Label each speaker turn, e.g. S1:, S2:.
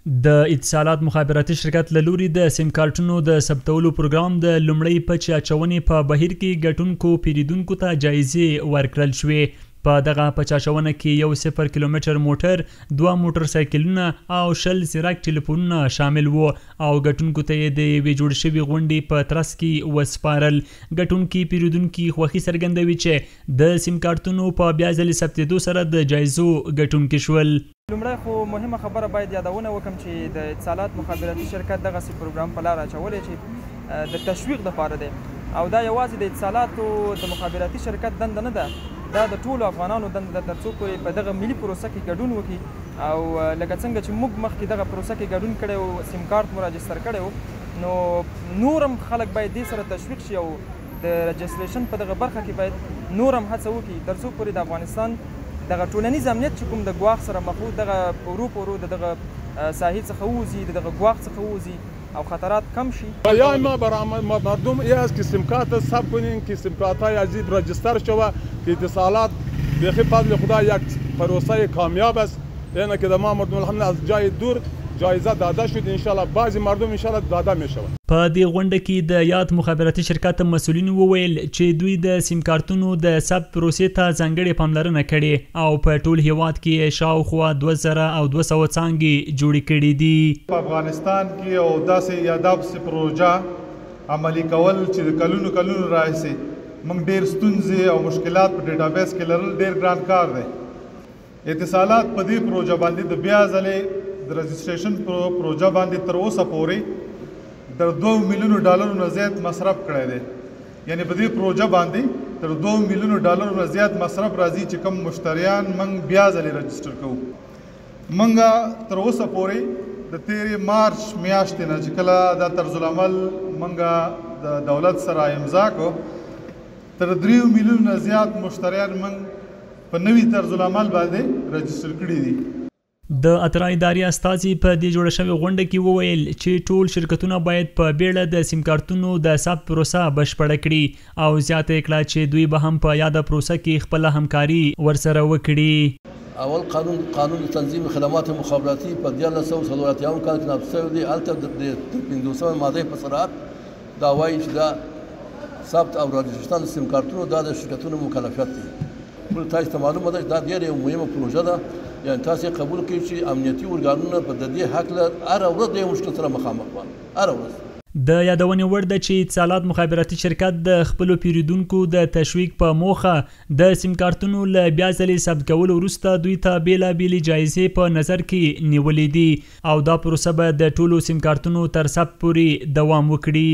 S1: د اتصالات مخابراتي شرکت له لوري د سیم کارتونو د ثبتولو پروګرام د لومړۍ پچې اچونې په بهیر کې ګټونکو پیرودونکو ته جایزې ورکړل شوې. په دغه پچې اچونه کې 1 کیلومتر موټر، 2 موټر سایکلونه او 20 زیرک ټلیفونونه شامل وو او ګټونکو ته یې د یوې جوړ شوې غونډې په ترڅ کې وسپارل. ګټونکي پیرودونکي خوښي څرګندوي چې د سیم کارتونو په بیا ځلې ثبتېدو سره د جایزو ګټونکي شول.
S2: لومړی خو مهمه خبره باید یادونه وکړم چې د اتصالات مخابراتي شرکت دغسې پروګرام په لاره اچولی چې د تشویق دپاره دی او دا یوازې د اتصالاتو د مخابراتي شرکت دنده نه ده، دا د ټولو افغانانو دنده ده تر څو پورې په دغه ملي پروسه کې ګډون وکړي او لکه څنګه چې موږ مخکې دغه پروسه کې ګډون کړی او سیم کارت مو راجستر کړی و، نو نور هم خلک باید دې سره تشویق شي او د رجسټریشن په دغه برخه کې باید نور هم هڅه وکړي تر څو پورې د افغانستان دغه ټولنیز امنیت چې کوم د ګواښ سره مخ و دغه پورو د دغه ساحې څخه ووځي، د دغه ګواښ څخه ووځي او خطرات کم شي.
S3: یا ما برای مردم این است که سیم کارت ثبت کنین که سیم کارت های عزیز رجستر شود که اتصالات به فضل خدا یک پروسه کامیاب است. یعنی که ما مردم الحمدلله از جای دور جایزه داده شد، انشالله بعضی مردم انشالله داده می شود.
S1: په دې غونډه کې د یاد مخابراتي شرکت مسؤلین وویل چې دوی د سیم کارتونو د ثبت پروسې ته ځانګړې پاملرنه کړې او په ټول هیواد کې شاوخوا 2200 څانګې جوړې کړې دي.
S4: په افغانستان کې یو داسې پروژه عملي کول چې کلونو راهیسې موږ ډېر ستونزې او مشکلات په ډیټابیس کې لرل ډېر ګران کار دی. اتصالات په دې پروژه باندې د بیا ځلې د رجسټریشن پروژه باندې تر اوسه پورې تر $2 میلیون نه زیات مصرف کړی دی. یعنی په دې پروژه باندې تر $2 میلیون نه زیات مصرف راځي چې کوم مشتریان موږ بیا ځلې رجسټر کوو. موږ تر اوسه پورې د تیرې مارچ میاشتې نه چې کله دا طرز العمل موږ د دولت سره امضا کړو، تر 3 میلیون نه زیات مشتریان موږ په نوي طرز العمل باندې رجسټر کړي دي.
S1: د اترا ادارې استازي په دې جوړه شوې غونډه کې وویل چې ټول شرکتونه باید په بیړه د سیم کارتونو د ثبت پروسه بشپړه کړي او زیاته یې کړه چې دوی به هم په یاده پروسه کې خپله همکاري ورسره وکړي.
S5: اول قانون تنظیم خدمات مخابراتی په 1970 کال کې نافذ شوی دی. هلته د 15 ماده په صراحت دا وایي چې دا ثبت او رجسټریشن سیم کارتونو دا د شرکتونو مکلفیت دی. تاسو ته معلومه ده چې دا ډېره مهمه پروژه ده. یعنی تاسو قبول کړئ چې امنیتي ارګانونه په دې حق له هر ورځ د مشکل سره مخامخ وي. هر ورځ
S1: د یادونې وړ ده چې اتصالات مخابراتي شرکت د خپلو پیرودونکو د تشویق په موخه د سیم کارتونو له بیا ځلې ثبت کولو وروسته دوی ته بېلابېلې جایزې په نظر کې نیولې دي او دا پروسه به د ټولو سیم کارتونو تر ثبت پورې دوام وکړي.